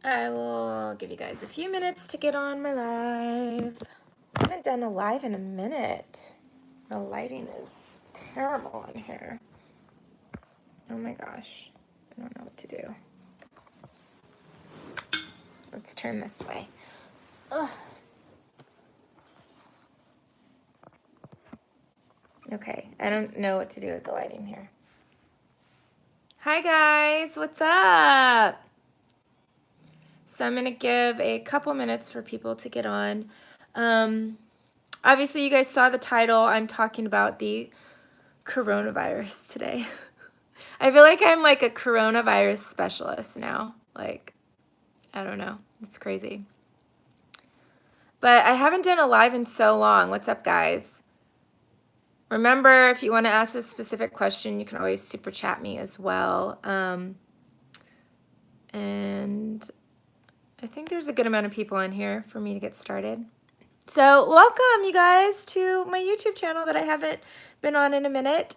I will give you guys a few minutes to get on my live. I haven't done a live in a minute. The lighting is terrible in here. Oh my gosh. I don't know what to do. Let's turn this way. Ugh. Okay, I don't know what to do with the lighting here. Hi guys, what's up? So I'm gonna give a couple minutes for people to get on. Obviously you guys saw the title. I'm talking about the coronavirus today. I feel like I'm like a coronavirus specialist now. Like, I don't know. It's crazy. But I haven't done a live in so long. What's up, guys? Remember, if you want to ask a specific question, you can always super chat me as well. And I think there's a good amount of people in here for me to get started. So welcome, you guys, to my YouTube channel that I haven't been on in a minute.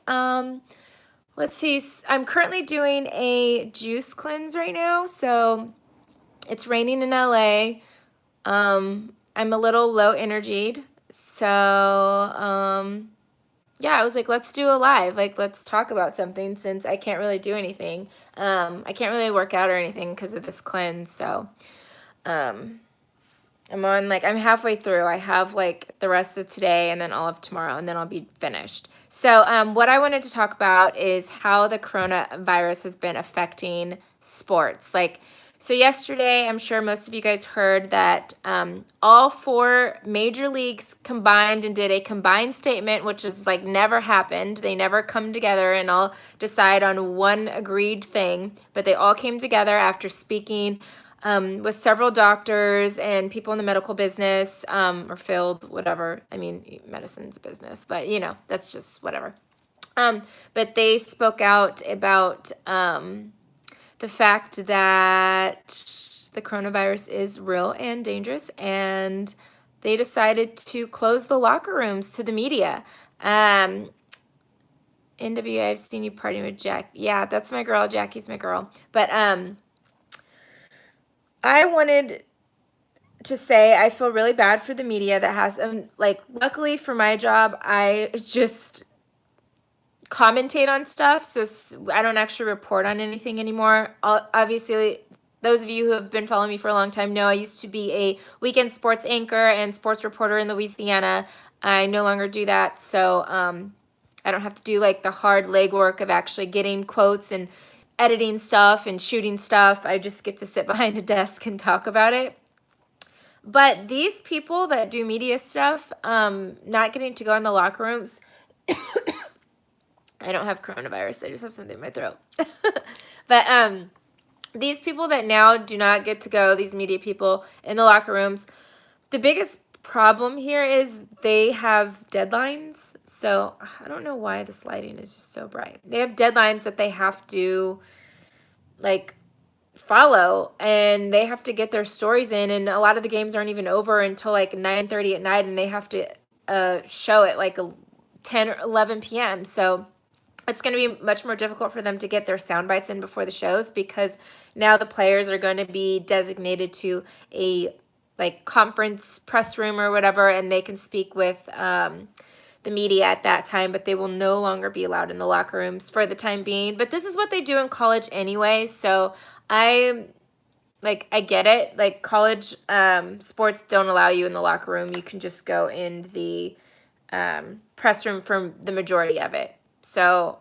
Let's see. I'm currently doing a juice cleanse right now. So it's raining in LA. I'm a little low energied. So, yeah, I was like, let's do a live. Like, let's talk about something since I can't really do anything. I can't really work out or anything because of this cleanse. So, I'm halfway through. I have like the rest of today and then all of tomorrow, and then I'll be finished. So what I wanted to talk about is how the coronavirus has been affecting sports. So yesterday, I'm sure most of you guys heard that all 4 major leagues combined and did a combined statement, which is like never happened. They never come together and all decide on one agreed thing, but they all came together after speaking with several doctors and people in the medical business or field, whatever. I mean, medicine's a business, but you know, that's just whatever. But they spoke out about the fact that the coronavirus is real and dangerous, and they decided to close the locker rooms to the media. NWA, I've seen you partying with Jack. Yeah, that's my girl. Jackie's my girl. But I wanted to say I feel really bad for the media that has, luckily for my job, I just commentate on stuff, so I don't actually report on anything anymore. Obviously, those of you who have been following me for a long time know I used to be a weekend sports anchor and sports reporter in Louisiana. I no longer do that, so I don't have to do like the hard legwork of actually getting quotes and editing stuff and shooting stuff. I just get to sit behind a desk and talk about it. But these people that do media stuff, not getting to go in the locker rooms, I don't have coronavirus. I just have something in my throat. But these people that now do not get to go, these media people in the locker rooms, the biggest problem here is they have deadlines. So I don't know why this lighting is just so bright. They have deadlines that they have to like follow, and they have to get their stories in, and a lot of the games aren't even over until like 9:30 at night, and they have to show it like 10 or 11 p.m. So it's going to be much more difficult for them to get their sound bites in before the shows, because now the players are going to be designated to a like conference press room or whatever, and they can speak with the media at that time, but they will no longer be allowed in the locker rooms for the time being. But this is what they do in college anyway, so I get it. Like college sports don't allow you in the locker room. You can just go in the press room for the majority of it. So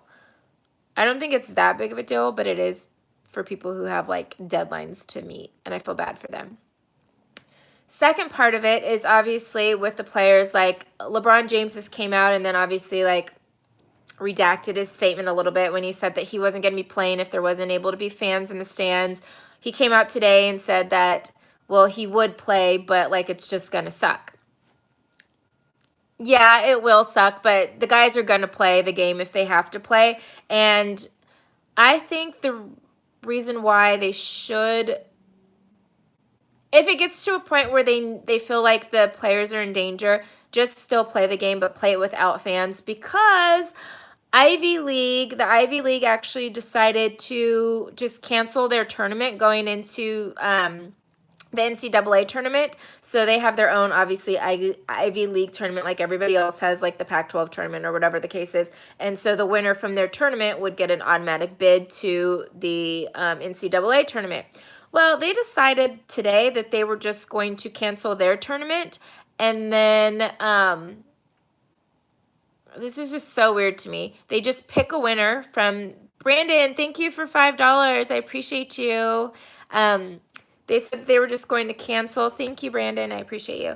I don't think it's that big of a deal, but it is for people who have like deadlines to meet, and I feel bad for them. Second part of it is obviously with the players, like LeBron James just came out and then obviously like redacted his statement a little bit when he said that he wasn't going to be playing if there wasn't able to be fans in the stands. He came out today and said that, well, he would play, but like it's just going to suck. Yeah, it will suck, but the guys are going to play the game if they have to play. And I think the reason why they should, if it gets to a point where they feel like the players are in danger, just still play the game, but play it without fans, because The Ivy League actually decided to just cancel their tournament going into the NCAA tournament. So they have their own, obviously, Ivy League tournament like everybody else has, like the Pac-12 tournament or whatever the case is. And so the winner from their tournament would get an automatic bid to the NCAA tournament. Well, they decided today that they were just going to cancel their tournament. And then this is just so weird to me. They just pick a winner from Brandon. Thank you for $5. I appreciate you. They said they were just going to cancel. Thank you, Brandon. I appreciate you.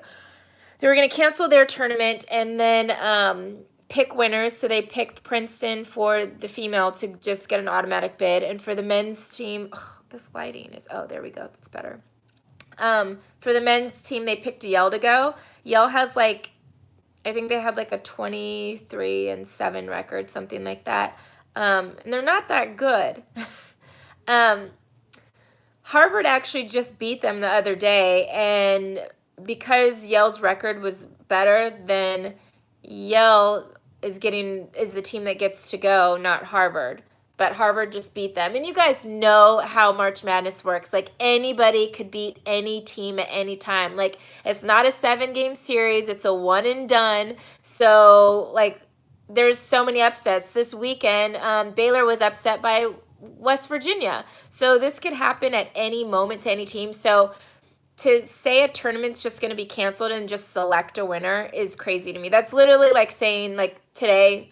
They were going to cancel their tournament and then pick winners. So they picked Princeton for the female to just get an automatic bid. And for the men's team, this lighting is, oh, there we go. That's better. For the men's team, they picked Yale to go. Yale has like, I think they had like a 23-7 record, something like that. And they're not that good. Harvard actually just beat them the other day, and because Yale's record was better, then Yale is the team that gets to go, not Harvard. But Harvard just beat them. And you guys know how March Madness works. Like, anybody could beat any team at any time. Like, it's not a 7-game series. It's a one and done. So, like, there's so many upsets. This weekend, Baylor was upset by West Virginia. So this could happen at any moment to any team. So to say a tournament's just going to be canceled and just select a winner is crazy to me. That's literally like saying, like, today,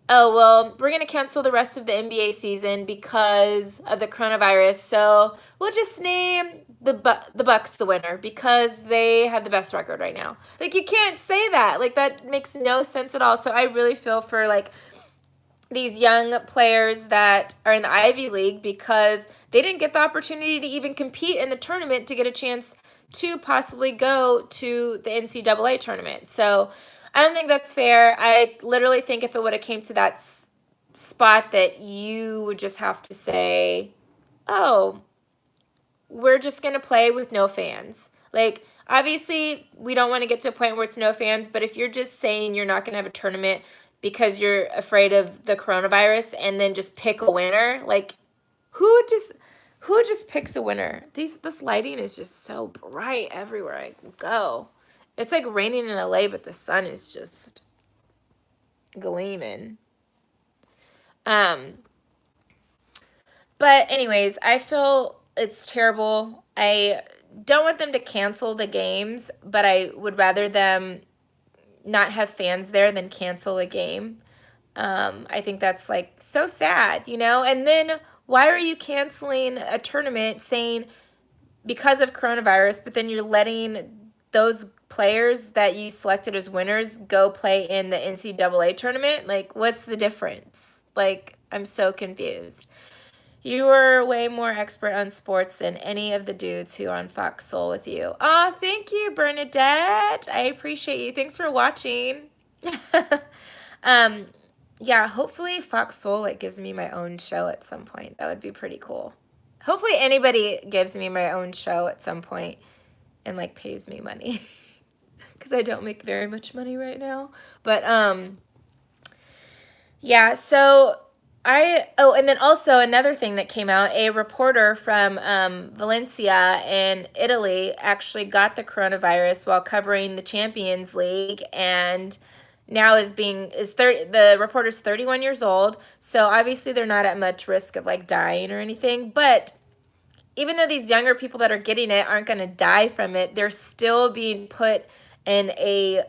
oh, well, we're going to cancel the rest of the NBA season because of the coronavirus. So we'll just name the Bucks the winner because they have the best record right now. Like, you can't say that. Like, that makes no sense at all. So I really feel for, like, these young players that are in the Ivy League because they didn't get the opportunity to even compete in the tournament to get a chance to possibly go to the NCAA tournament. So I don't think that's fair. I literally think if it would have came to that spot that you would just have to say, oh, we're just going to play with no fans. Like, obviously, we don't want to get to a point where it's no fans, but if you're just saying you're not going to have a tournament because you're afraid of the coronavirus and then just pick a winner, like, who just picks a winner? This lighting is just so bright everywhere I go. It's like raining in LA, but the sun is just gleaming. But anyways, I feel it's terrible. I don't want them to cancel the games, but I would rather them not have fans there than cancel a game. I think that's like so sad, you know? And then why are you canceling a tournament saying because of coronavirus, but then you're letting those players that you selected as winners go play in the NCAA tournament? Like, what's the difference? Like, I'm so confused. You were way more expert on sports than any of the dudes who are on Fox Soul with you. Oh, thank you, Bernadette. I appreciate you. Thanks for watching. Yeah, hopefully Fox Soul like gives me my own show at some point. That would be pretty cool. Hopefully anybody gives me my own show at some point and like pays me money. Because I don't make very much money right now. But yeah, so and then also another thing that came out, a reporter from Valencia in Italy actually got the coronavirus while covering the Champions League, and now the reporter's 31 years old, so obviously they're not at much risk of like dying or anything, but even though these younger people that are getting it aren't going to die from it, they're still being put in a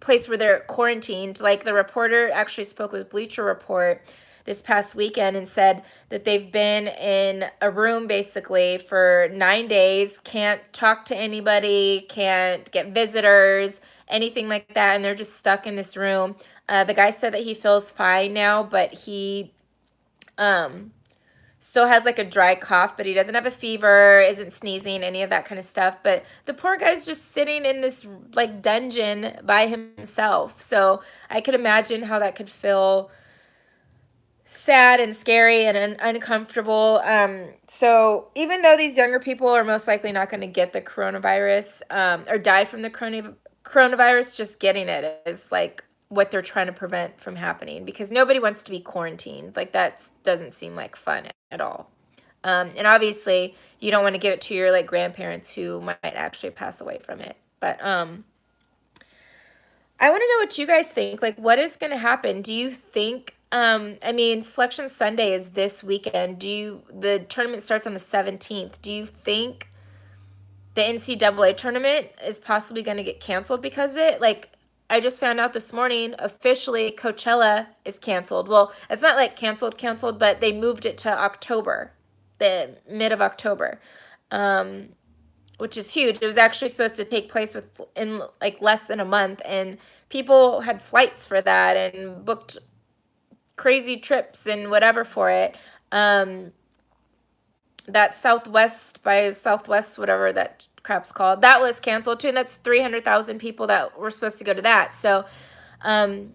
place where they're quarantined. Like, the reporter actually spoke with Bleacher Report this past weekend and said that they've been in a room basically for 9 days, can't talk to anybody, can't get visitors, anything like that, and they're just stuck in this room. The guy said that he feels fine now, but he still has like a dry cough, but he doesn't have a fever, isn't sneezing, any of that kind of stuff. But the poor guy's just sitting in this like dungeon by himself. So I could imagine how that could feel sad and scary and uncomfortable. So even though these younger people are most likely not going to get the coronavirus or die from the coronavirus, just getting it is like what they're trying to prevent from happening, because nobody wants to be quarantined. Like, that doesn't seem like fun at all. And obviously you don't want to give it to your like grandparents who might actually pass away from it. But I want to know what you guys think. Like, what is going to happen? Do you think I mean, Selection Sunday is this weekend. The tournament starts on the 17th. Do you think the NCAA tournament is possibly going to get canceled because of it? Like, I just found out this morning, officially Coachella is canceled. Well, it's not like canceled, but they moved it to October, the mid of October, which is huge. It was actually supposed to take place in like less than a month, and people had flights for that and booked crazy trips and whatever for it. That Southwest by Southwest, whatever that crap's called, that was canceled too, and that's 300,000 people that were supposed to go to that. So, oh,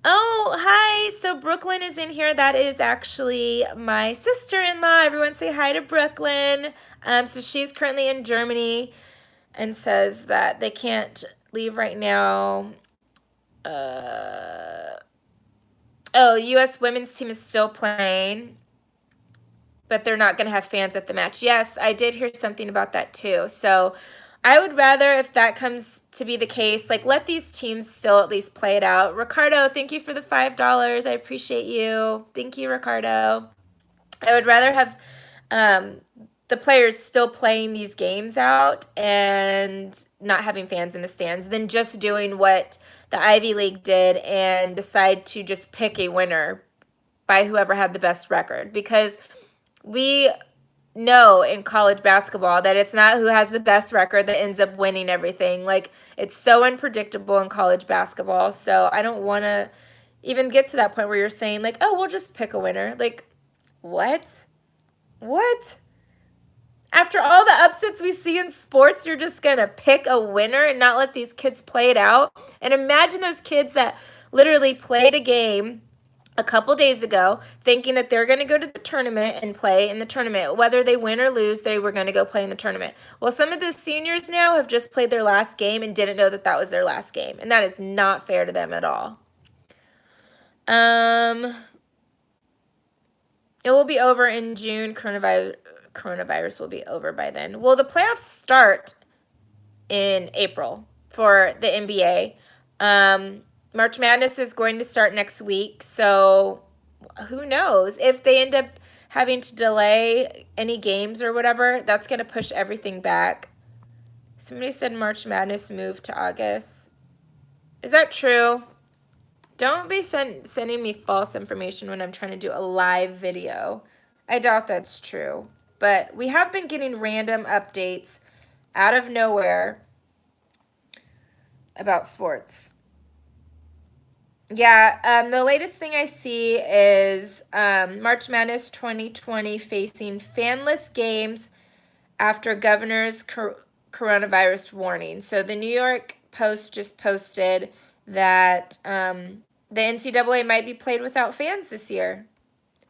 hi. So Brooklyn is in here. That is actually my sister-in-law. Everyone say hi to Brooklyn. So she's currently in Germany and says that they can't leave right now. Oh, U.S. women's team is still playing, but they're not going to have fans at the match. Yes, I did hear something about that too. So I would rather, if that comes to be the case, like, let these teams still at least play it out. Ricardo, thank you for the $5. I appreciate you. Thank you, Ricardo. I would rather have the players still playing these games out and not having fans in the stands than just doing what the Ivy League did and decide to just pick a winner by whoever had the best record. Because we know in college basketball that it's not who has the best record that ends up winning everything. Like, it's so unpredictable in college basketball. So I don't want to even get to that point where you're saying, like, oh, we'll just pick a winner. Like, what? What? After all the upsets we see in sports, you're just going to pick a winner and not let these kids play it out? And imagine those kids that literally played a game a couple days ago thinking that they're going to go to the tournament and play in the tournament. Whether they win or lose, they were going to go play in the tournament. Well, some of the seniors now have just played their last game and didn't know that that was their last game. And that is not fair to them at all. It will be over in June. Coronavirus will be over by then. Well, the playoffs start in April for the NBA. March Madness is going to start next week, so who knows? If they end up having to delay any games or whatever, that's going to push everything back. Somebody said March Madness moved to August. Is that true? Don't be sending me false information when I'm trying to do a live video. I doubt that's true. But we have been getting random updates out of nowhere about sports. Yeah, the latest thing I see is March Madness 2020 facing fanless games after governor's coronavirus warning. So the New York Post just posted that the NCAA might be played without fans this year,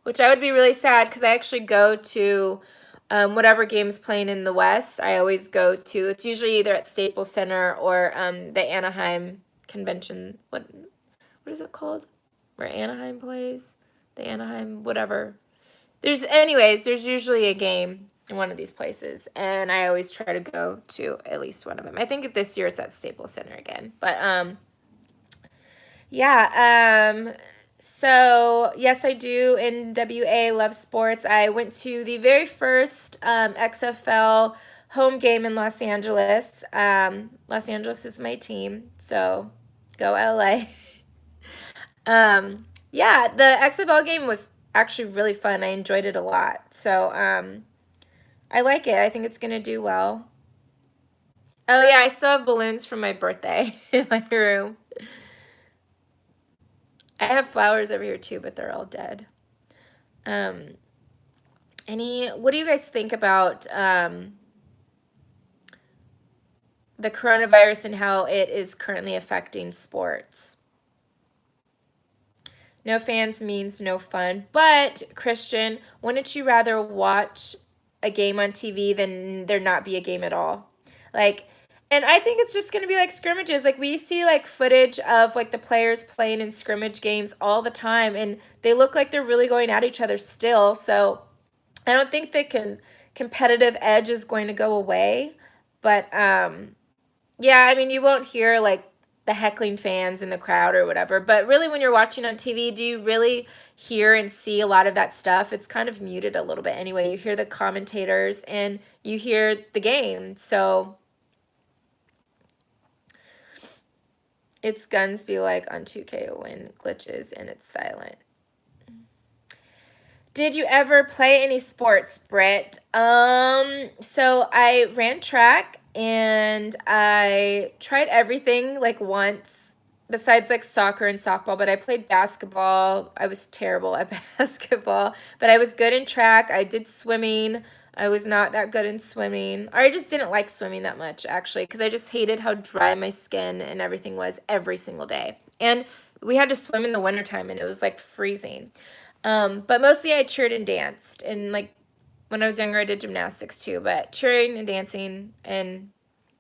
which I would be really sad because I actually go to whatever game's playing in the West. I always go to, it's usually either at Staples Center or the Anaheim Convention. What is it called? Where Anaheim plays? The Anaheim, whatever. There's usually a game in one of these places, and I always try to go to at least one of them. I think this year it's at Staples Center again. But, yeah, so yes, I do. NWA, love sports. I went to the very first XFL home game in Los Angeles. Los Angeles is my team, so go LA. Yeah, the XFL game was actually really fun. I enjoyed it a lot. So, I like it. I think it's going to do well. Oh, yeah, I still have balloons from my birthday in my room. I have flowers over here too, but they're all dead. What do you guys think about the coronavirus and how it is currently affecting sports? No fans means no fun. But, Christian, wouldn't you rather watch a game on TV than there not be a game at all? Like, And I think it's just going to be like scrimmages. Like we see like footage of like the players playing in scrimmage games all the time, and they look like they're really going at each other still. So I don't think the competitive edge is going to go away. But yeah, I mean, you won't hear like the heckling fans in the crowd or whatever. But really, when you're watching on TV, do you really hear and see a lot of that stuff? It's kind of muted a little bit anyway. You hear the commentators and you hear the game. So it's guns be like on 2K when glitches and it's silent. Did you ever play any sports, Britt? So I ran track and I tried everything like once besides like soccer and softball, but I played basketball. I was terrible at basketball, but I was good in track. I did swimming. I was not that good in swimming. Or I just didn't like swimming that much actually because I just hated how dry my skin and everything was every single day. And we had to swim in the wintertime and it was like freezing. But mostly I cheered and danced. And like when I was younger, I did gymnastics too, but cheering and dancing. And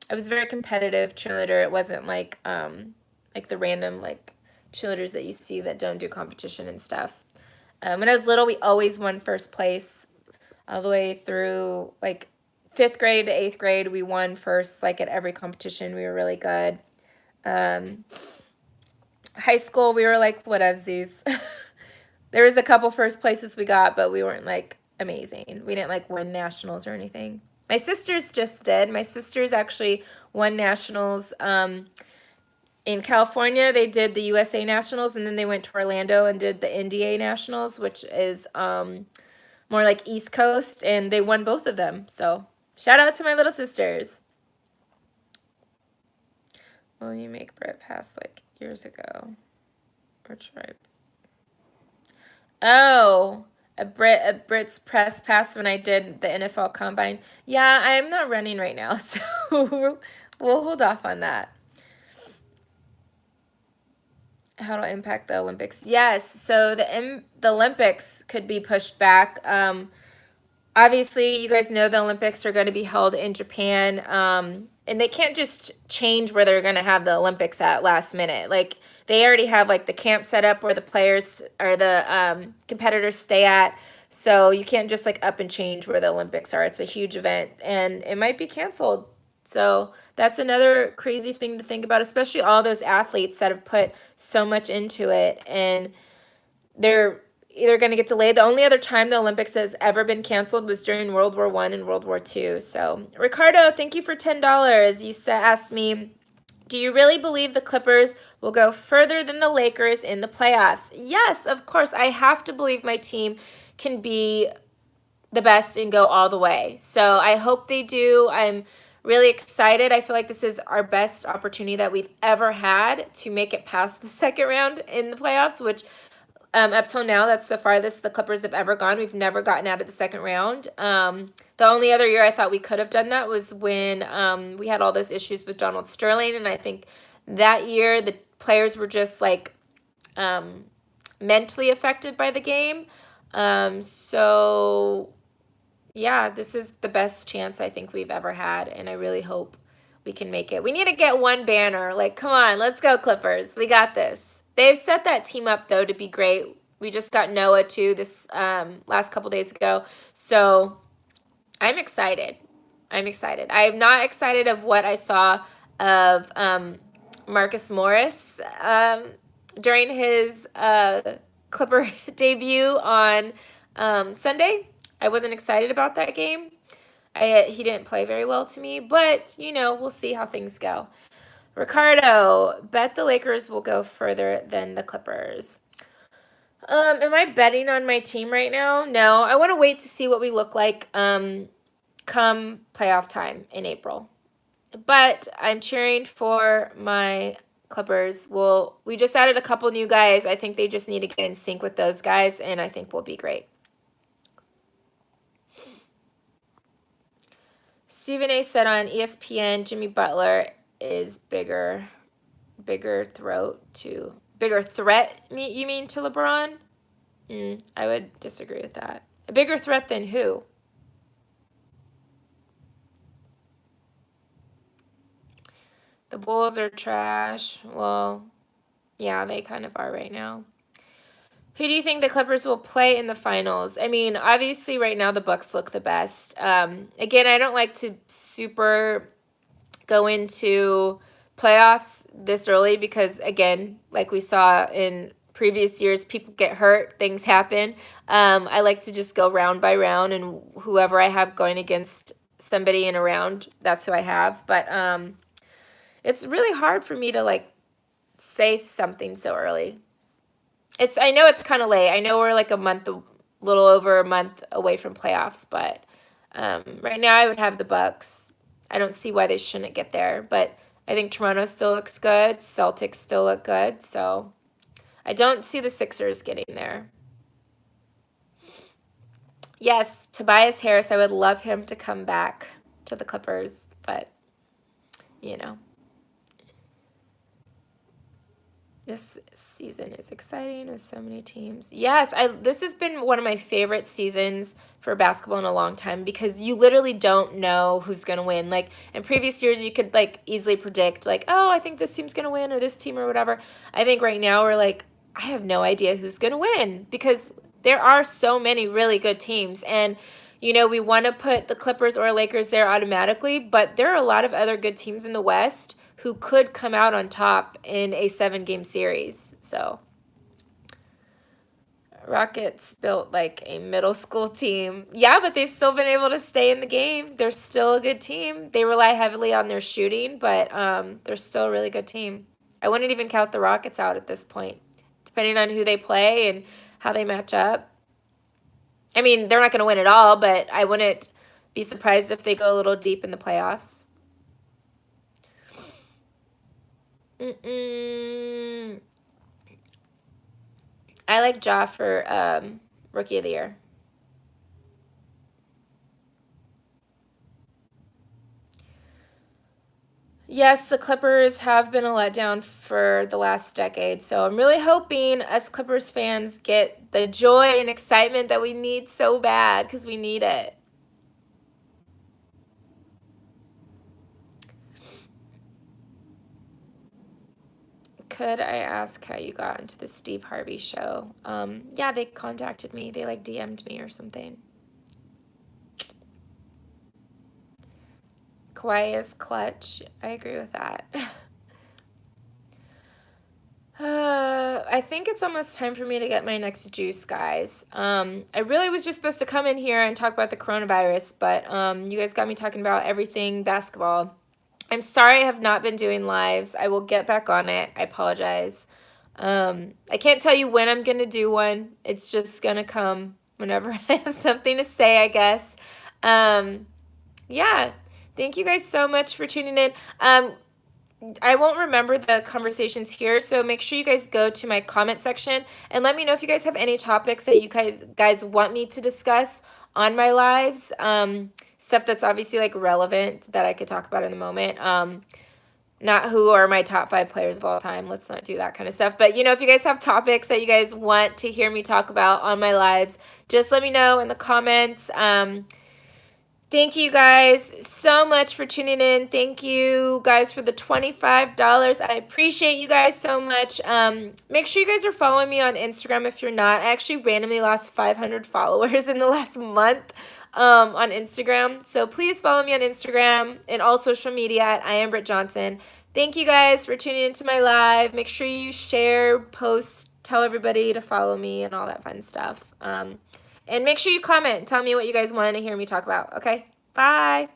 I was a very competitive cheerleader. It wasn't like the random like cheerleaders that you see that don't do competition and stuff. When I was little, we always won first place all the way through like 5th grade to 8th grade. We won first like at every competition. We were really good. High school, we were like whatevsies. There was a couple first places we got, but we weren't like amazing. We didn't like win nationals or anything. My sisters just did. My sisters actually won nationals in California. They did the USA Nationals, and then they went to Orlando and did the NDA Nationals, which is more like East Coast, and they won both of them. So shout out to my little sisters. Will you make Brett pass like years ago? Or try? Oh, a Brit's press pass when I did the NFL Combine. Yeah, I'm not running right now, so we'll hold off on that. How to impact the Olympics? Yes, so the Olympics could be pushed back. Obviously, you guys know the Olympics are going to be held in Japan, and they can't just change where they're going to have the Olympics at last minute. Like they already have like the camp set up where the players or the competitors stay at. So you can't just like up and change where the Olympics are. It's a huge event, and it might be canceled. So that's another crazy thing to think about, especially all those athletes that have put so much into it, and they're either going to get delayed. The only other time the Olympics has ever been canceled was during World War I and World War II. So, Ricardo, thank you for $10. You asked me, do you really believe the Clippers will go further than the Lakers in the playoffs? Yes, of course. I have to believe my team can be the best and go all the way. So I hope they do. I'm really excited. I feel like this is our best opportunity that we've ever had to make it past the second round in the playoffs, which up till now, that's the farthest the Clippers have ever gone. We've never gotten out of the second round. The only other year I thought we could have done that was when we had all those issues with Donald Sterling, and I think that year the players were just like mentally affected by the game. So yeah, this is the best chance I think we've ever had, and I really hope we can make it. We need to get one banner. Like, come on, let's go Clippers. We got this. They've set that team up, though, to be great. We just got Noah, too, this last couple days ago. So I'm excited. I'm excited. I'm not excited of what I saw of Marcus Morris during his Clipper debut on Sunday. I wasn't excited about that game. He didn't play very well to me, but, you know, we'll see how things go. Ricardo, bet the Lakers will go further than the Clippers. Am I betting on my team right now? No, I want to wait to see what we look like come playoff time in April. But I'm cheering for my Clippers. We just added a couple new guys. I think they just need to get in sync with those guys, and I think we'll be great. Stephen A. said on ESPN, Jimmy Butler is bigger threat, you mean, to LeBron? I would disagree with that. A bigger threat than who? The Bulls are trash. Well, yeah, they kind of are right now. Who do you think the Clippers will play in the finals? I mean, obviously right now the Bucks look the best. Again, I don't like to super go into playoffs this early because, again, like we saw in previous years, people get hurt, things happen. I like to just go round by round, and whoever I have going against somebody in a round, that's who I have. But it's really hard for me to like say something so early. I know it's kind of late. I know we're like a little over a month away from playoffs, but right now I would have the Bucks. I don't see why they shouldn't get there, but I think Toronto still looks good. Celtics still look good, so I don't see the Sixers getting there. Yes, Tobias Harris, I would love him to come back to the Clippers, but you know. This season is exciting with so many teams. Yes, this has been one of my favorite seasons for basketball in a long time because you literally don't know who's going to win. Like in previous years you could like easily predict like, "Oh, I think this team's going to win or this team or whatever." I think right now we're like, I have no idea who's going to win because there are so many really good teams, and we want to put the Clippers or Lakers there automatically, but there are a lot of other good teams in the West who could come out on top in a 7-game series. So Rockets built like a middle school team. Yeah, but they've still been able to stay in the game. They're still a good team. They rely heavily on their shooting, but they're still a really good team. I wouldn't even count the Rockets out at this point, depending on who they play and how they match up. I mean, they're not going to win it all, but I wouldn't be surprised if they go a little deep in the playoffs. I like Ja for Rookie of the Year. Yes, the Clippers have been a letdown for the last decade, so I'm really hoping us Clippers fans get the joy and excitement that we need so bad because we need it. Could I ask how you got into the Steve Harvey show? Yeah, they contacted me. They like DM'd me or something. Kawhi is clutch. I agree with that. I think it's almost time for me to get my next juice, guys. I really was just supposed to come in here and talk about the coronavirus, but you guys got me talking about everything basketball. I'm sorry I have not been doing lives. I will get back on it. I apologize. I can't tell you when I'm going to do one. It's just going to come whenever I have something to say, I guess. Yeah. Thank you guys so much for tuning in. I won't remember the conversations here, so make sure you guys go to my comment section and let me know if you guys have any topics that you guys want me to discuss on my lives. Stuff that's obviously like relevant that I could talk about in the moment. Not who are my top 5 players of all time. Let's not do that kind of stuff. But, if you guys have topics that you guys want to hear me talk about on my lives, just let me know in the comments. Thank you guys so much for tuning in. Thank you guys for the $25. I appreciate you guys so much. Make sure you guys are following me on Instagram if you're not. I actually randomly lost 500 followers in the last month on Instagram. So please follow me on Instagram and all social media at I am Britt Johnson. Thank you guys for tuning into my live. Make sure you share, post, tell everybody to follow me and all that fun stuff. And make sure you comment and tell me what you guys want to hear me talk about. Okay? Bye.